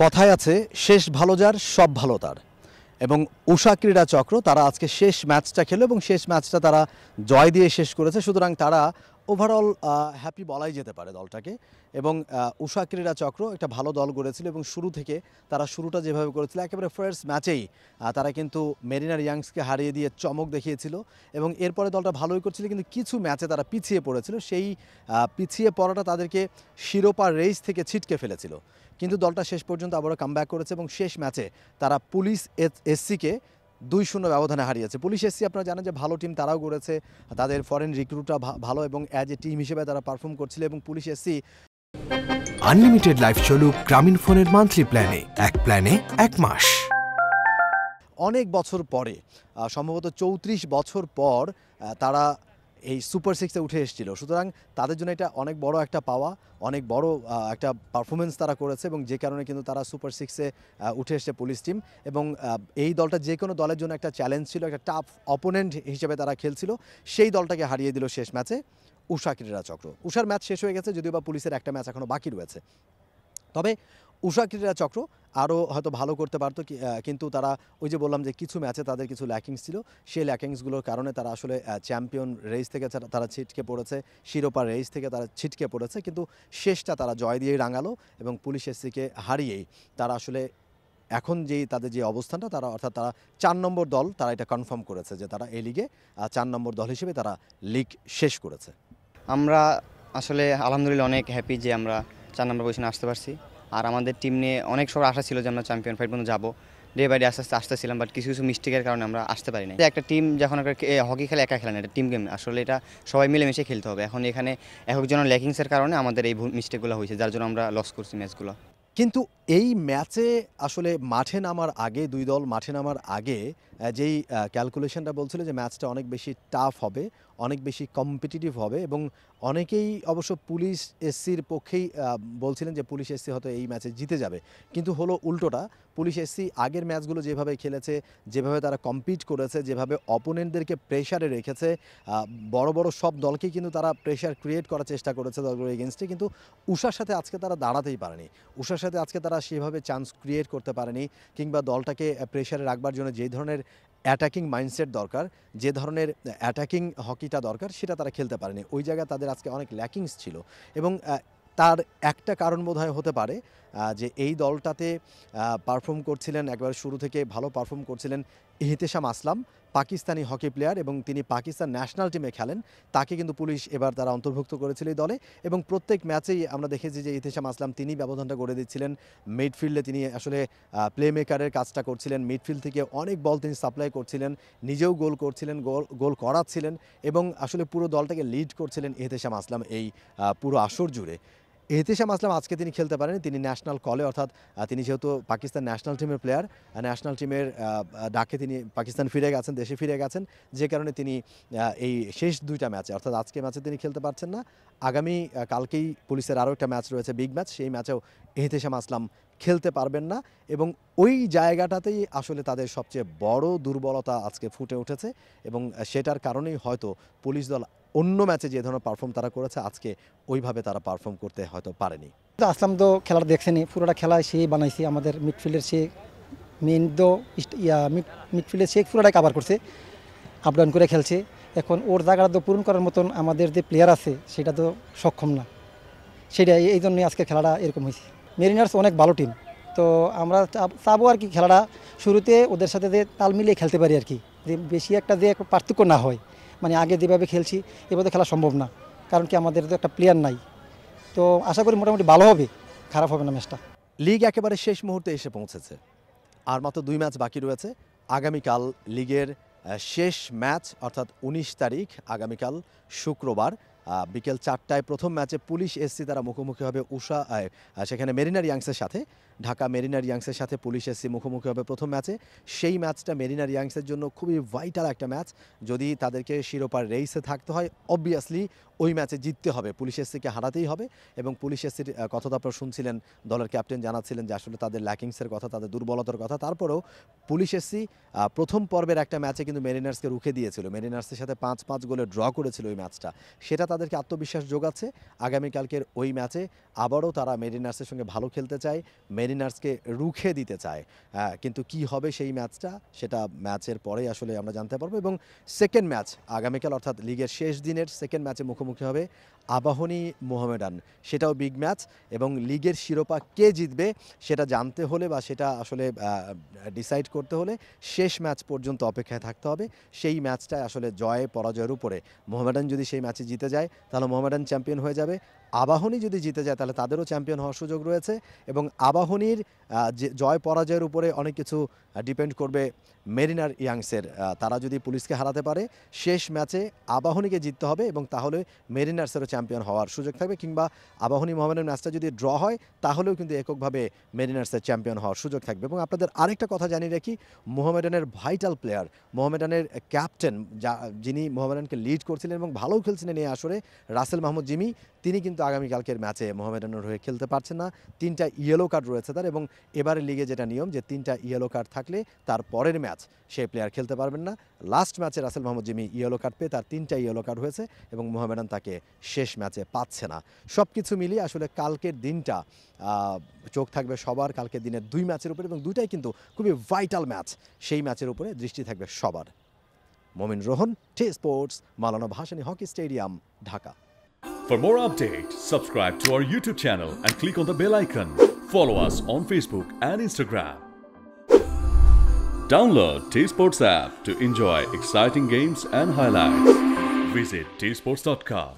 কথায় আছে শেষ ভালো যার সব ভালো তার এবং উষা ক্রীড়া চক্র তারা আজকে শেষ ম্যাচটা খেলো এবং শেষ ম্যাচটা তারা জয় দিয়ে শেষ করেছে। সুতরাং তারা ওভারঅল হ্যাপি বলাই যেতে পারে দলটাকে। এবং উষা ক্রীড়া চক্র একটা ভালো দল গড়েছিল এবং শুরু থেকে তারা শুরুটা যেভাবে করেছিল একেবারে ফার্স্ট ম্যাচেই তারা কিন্তু মেরিনার ইয়াংসকে হারিয়ে দিয়ে চমক দেখিয়েছিল এবং এরপরে দলটা ভালোই করছিল, কিন্তু কিছু ম্যাচে তারা পিছিয়ে পড়েছিল। সেই পিছিয়ে পড়াটা তাদেরকে শিরোপা রেস থেকে ছিটকে ফেলেছিল, কিন্তু দলটা শেষ পর্যন্ত আবারও কামব্যাক করেছে এবং শেষ ম্যাচে তারা পুলিশ এসসিকে 2-0 ব্যবধানে হারিয়েছে। পুলিশ এসসি আপনারা জানেন যে ভালো টিম, তারাও গড়েছে, তাদের ফরেন রিক্রুটরা ভালো এবং অ্যাজ এ টিম হিসেবে তারা পারফর্ম করছিল এবং পুলিশ এসসি আনলিমিটেড লাইফ চলুক গ্রামীণ ফোনের মান্থলি প্ল্যানে, এক প্ল্যানে 1 মাস। অনেক বছর পরে সম্ভবত 34 বছর পর তারা এই সুপার সিক্সে উঠে এসেছিল। সুতরাং তাদের জন্য এটা অনেক বড় একটা পাওয়া, অনেক বড় একটা পারফরমেন্স তারা করেছে এবং যে কারণে কিন্তু তারা সুপার সিক্সে উঠে এসেছে পুলিশ টিম। এবং এই দলটা যে কোনো দলের জন্য একটা চ্যালেঞ্জ ছিল, একটা টাফ অপোনেন্ট হিসেবে তারা খেলছিল। সেই দলটাকে হারিয়ে দিল শেষ ম্যাচে উষা ক্রীড়া চক্র। উষার ম্যাচ শেষ হয়ে গেছে, যদিও বা পুলিশের একটা ম্যাচ এখনও বাকি রয়েছে। তবে উষা ক্রীড়া চক্র আরও হয়তো ভালো করতে পারতো, কিন্তু তারা ওই যে বললাম যে কিছু ম্যাচে তাদের কিছু ল্যাকিংস ছিল, সেই ল্যাকিংসগুলোর কারণে তারা আসলে চ্যাম্পিয়ন রেস থেকে তারা ছিটকে পড়েছে, শিরোপা রেস থেকে তারা ছিটকে পড়েছে। কিন্তু শেষটা তারা জয় দিয়েই রাঙালো এবং পুলিশ এসসিকে হারিয়েই তারা আসলে এখন যেই তাদের যে অবস্থানটা, তারা অর্থাৎ তারা 4 নম্বর দল, তারা এটা কনফার্ম করেছে যে তারা এই লিগে 4 নম্বর দল হিসেবে তারা লিগ শেষ করেছে। আমরা আসলে আলহামদুলিল্লাহ অনেক হ্যাপি যে আমরা 4 নম্বর পজিশনে আসতে পারছি। আর আমাদের টিম নিয়ে অনেক সবার আশা ছিল যে আমরা চ্যাম্পিয়ন ফাইট পর্যন্ত যাবো, ডে বাই ডে আস্তে আস্তে আসতেছিলাম, বাট কিছু কিছু মিস্টেকের কারণে আমরা আসতে পারি না। একটা টিম যখন একটা হকি খেলে একা খেলে না, এটা টিম গেম, আসলে এটা সবাই মিলেমিশে খেলতে হবে। এখন এখানে একজনের ল্যাকিংসের কারণে আমাদের এই মিস্টেকগুলো হয়েছে, যার জন্য আমরা লস করছি ম্যাচগুলো। কিন্তু এই ম্যাচে আসলে মাঠে নামার আগে, দুই দল মাঠে নামার আগে যেই ক্যালকুলেশনটা বলছিল যে ম্যাচটা অনেক বেশি টাফ হবে, অনেক বেশি কম্পিটিটিভ হবে এবং অনেকেই অবশ্য পুলিশ এসসির পক্ষেই বলছিলেন যে পুলিশ এসসি হয়তো এই ম্যাচে জিতে যাবে। কিন্তু হলো উল্টোটা, পুলিশ এসসি আগের ম্যাচগুলো যেভাবে খেলেছে, যেভাবে তারা কম্পিট করেছে, যেভাবে অপোনেন্টদেরকে প্রেশারে রেখেছে, বড় বড় সব দলকেই কিন্তু তারা প্রেশার ক্রিয়েট করার চেষ্টা করেছে দলগুলোর এগেনস্টে, কিন্তু উষার সাথে আজকে তারা দাঁড়াতেই পারেনি। উষার সাথে আজকে তারা সেভাবে চান্স ক্রিয়েট করতে পারেনি, কিংবা দলটাকে প্রেশারে রাখবার জন্য যেই ধরনের অ্যাটাকিং মাইন্ডসেট দরকার, যে ধরনের অ্যাটাকিং হকিটা দরকার, সেটা তারা খেলতে পারেনি। ওই জায়গায় তাদের আজকে অনেক ল্যাকিংস ছিল এবং তার একটা কারণ বোধহয় হতে পারে যে এই দলটাতে পারফর্ম করছিলেন, একবার শুরু থেকে ভালো পারফর্ম করছিলেন ইহতেশাম আসলাম, পাকিস্তানি হকি প্লেয়ার, এবং তিনি পাকিস্তান ন্যাশনাল টিমে খেলেন। তাকে কিন্তু পুলিশ এবার তারা অন্তর্ভুক্ত করেছিল এই দলে এবং প্রত্যেক ম্যাচেই আমরা দেখেছি যে ইহতেশাম আসলাম তিনি ব্যবধানটা করে দিচ্ছিলেন। মিডফিল্ডে তিনি আসলে প্লে মেকারের কাজটা করছিলেন, মিডফিল্ড থেকে অনেক বল তিনি সাপ্লাই করছিলেন, নিজেও গোল করছিলেন, গোল করাচ্ছিলেন এবং আসলে পুরো দলটাকে লিড করছিলেন ইহতেশাম আসলাম এই পুরো আসর জুড়ে। ইহতেশাম আসলাম আজকে তিনি খেলতে পারেন, তিনি ন্যাশনাল কলে, অর্থাৎ তিনি যেহেতু পাকিস্তান ন্যাশনাল টিমের প্লেয়ার, ন্যাশনাল টিমের ডাকে তিনি পাকিস্তান ফিরে গেছেন, দেশে ফিরে গেছেন, যে কারণে তিনি এই শেষ দুইটা ম্যাচে অর্থাৎ আজকে ম্যাচে তিনি খেলতে পারছেন না। আগামী কালকেই পুলিশের আরও একটা ম্যাচ রয়েছে, বিগ ম্যাচ, সেই ম্যাচেও ইহতেশাম আসলাম খেলতে পারবেন না এবং ওই জায়গাটাতেই আসলে তাদের সবচেয়ে বড় দুর্বলতা আজকে ফুটে উঠেছে এবং সেটার কারণেই হয়তো পুলিশ দল অন্য ম্যাচে যে ধরনের পারফর্ম তারা করেছে আজকে ওইভাবে তারা পারফর্ম করতে হয়তো পারেনি। আসলাম তো খেলাটা দেখছেনি, পুরোটা খেলায় সে বানাইছে, আমাদের মিডফিল্ডের সে মেন তো মিডফিল্ডের সে পুরোটাই কাভার করছে, আপ ডাউন করে খেলছে। এখন ওর জায়গাটা তো পূরণ করার মতন আমাদের যে প্লেয়ার আছে সেটা তো সক্ষম না, সেটা এই জন্যই আজকে খেলাটা এরকম হয়েছে। মেরিনার্স অনেক ভালো টিম, তো আমরা চাবো আর কি খেলাটা শুরুতে ওদের সাথে যে তাল মিলিয়ে খেলতে পারি আর কি, যে বেশি একটা যে পার্থক্য না হয়, মানে আগে যেভাবে খেলছি এভাবে খেলা সম্ভব না, কারণ কি আমাদের তো একটা প্লেয়ার নাই। তো আশা করি মোটামুটি ভালো হবে, খারাপ হবে না ম্যাচটা। লিগ একেবারে শেষ মুহূর্তে এসে পৌঁছেছে, আর মাত্র 2 ম্যাচ বাকি রয়েছে। আগামীকাল লিগের শেষ ম্যাচ, অর্থাৎ 19 তারিখ আগামীকাল শুক্রবার বিকেল 4টায় প্রথম ম্যাচে পুলিশ এসসি তারা মুখোমুখি হবে সেখানে মেরিনার ইয়াংসের সাথে। ঢাকা মেরিনার ইয়াংসের সাথে পুলিশ এসসি মুখোমুখি হবে প্রথম ম্যাচে। সেই ম্যাচটা মেরিনার ইয়াংসের জন্য খুবই ভাইটাল একটা ম্যাচ। যদি তাদেরকে শিরোপার রেসে থাকতে হয়, অবভিয়াসলি ওই ম্যাচে জিততে হবে, পুলিশ এসসিকে হারাতেই হবে। এবং পুলিশ এসসির কথা তো আপনারা শুনছিলেন, দলের ক্যাপ্টেন জানাচ্ছিলেন যে আসলে তাদের ল্যাকিংসের কথা, তাদের দুর্বলতার কথা। তারপরেও পুলিশ এসসি প্রথম পর্বের একটা ম্যাচে কিন্তু মেরিনার্সকে রুখে দিয়েছিল, মেরিনার্সের সাথে 5-5 গোলে ড্র করেছিল ওই ম্যাচটা। সেটা তাদেরকে আত্মবিশ্বাস যোগাচ্ছে। আগামীকালকের ওই ম্যাচে আবারও তারা মেরিনার্সের সঙ্গে ভালো খেলতে চায়, মেরিনার্সকে রুখে দিতে চায়। কিন্তু কি হবে সেই ম্যাচটা, সেটা ম্যাচের পরেই আসলে আমরা জানতে পারবো। এবং সেকেন্ড ম্যাচ আগামীকাল, অর্থাৎ লিগের শেষ দিনের সেকেন্ড ম্যাচে মুখোমুখি হবে আবাহনী মোহামেডান। সেটাও বিগ ম্যাচ, এবং লিগের শিরোপা কে জিতবে সেটা জানতে হলে বা সেটা আসলে ডিসাইড করতে হলে শেষ ম্যাচ পর্যন্ত অপেক্ষায় থাকতে হবে। সেই ম্যাচটায় আসলে জয় পরাজয়ের উপরে। মোহামেডান যদি সেই ম্যাচে জিতে যায় তাহলে মোহামেডান চ্যাম্পিয়ন হয়ে যাবে, আবাহনী যদি জিতে যায় তাহলে তাদেরও চ্যাম্পিয়ন হওয়ার সুযোগ রয়েছে। এবং আবাহনীর যে জয় পরাজয়ের উপরে অনেক কিছু ডিপেন্ড করবে মেরিনার ইয়াংসের। তারা যদি পুলিশকে হারাতে পারে শেষ ম্যাচে আবাহনীকে জিততে হবে, এবং তাহলে মেরিনার্সেরও চ্যাম্পিয়ন হওয়ার সুযোগ থাকবে। কিংবা আবাহনী মোহামেডান ম্যাচটা যদি ড্র হয় তাহলেও কিন্তু এককভাবে মেরিনার্সের চ্যাম্পিয়ন হওয়ার সুযোগ থাকবে। এবং আপনাদের আরেকটা কথা জানিয়ে রাখি, মোহামেডানের ভাইটাল প্লেয়ার, মোহামেডানের ক্যাপ্টেন, যিনি মোহামেডানকে লিড করছিলেন এবং ভালোও খেলছিলেন এই আসরে, রাসেল মাহমুদ জিমি, তিনি কিন্তু আগামীকালকের ম্যাচে মোহামেডানের হয়ে খেলতে পারছেন না। 3টা ইয়েলো কার্ড রয়েছে তার, এবং এবারে লিগে যেটা নিয়ম যে 3টা ইয়েলো কার্ড থাকলে তার পরের ম্যাচ সেই প্লেয়ার খেলতে পারবেন না। লাস্ট ম্যাচে রাসেল মাহমুদ জিমি ইয়েলো কার্ড পেয়ে তার 3টা ইয়েলো কার্ড হয়েছে, এবং মোহামেডান তাকে শেষ ম্যাচে পাচ্ছে না। সব কিছু মিলিয়ে আসলে কালকের দিনটা চোখ থাকবে সবার কালকের দিনের 2 ম্যাচের উপরে, এবং দুটাই কিন্তু খুবই ভাইটাল ম্যাচ। সেই ম্যাচের উপরে দৃষ্টি থাকবে সবার। Momin Rohan, T sports, Maulana Bhasani hockey stadium, Dhaka. For more updates, subscribe to our YouTube channel and click on the bell icon. Follow us on Facebook and Instagram. Download T-Sports app to enjoy exciting games and highlights. Visit tsports.com.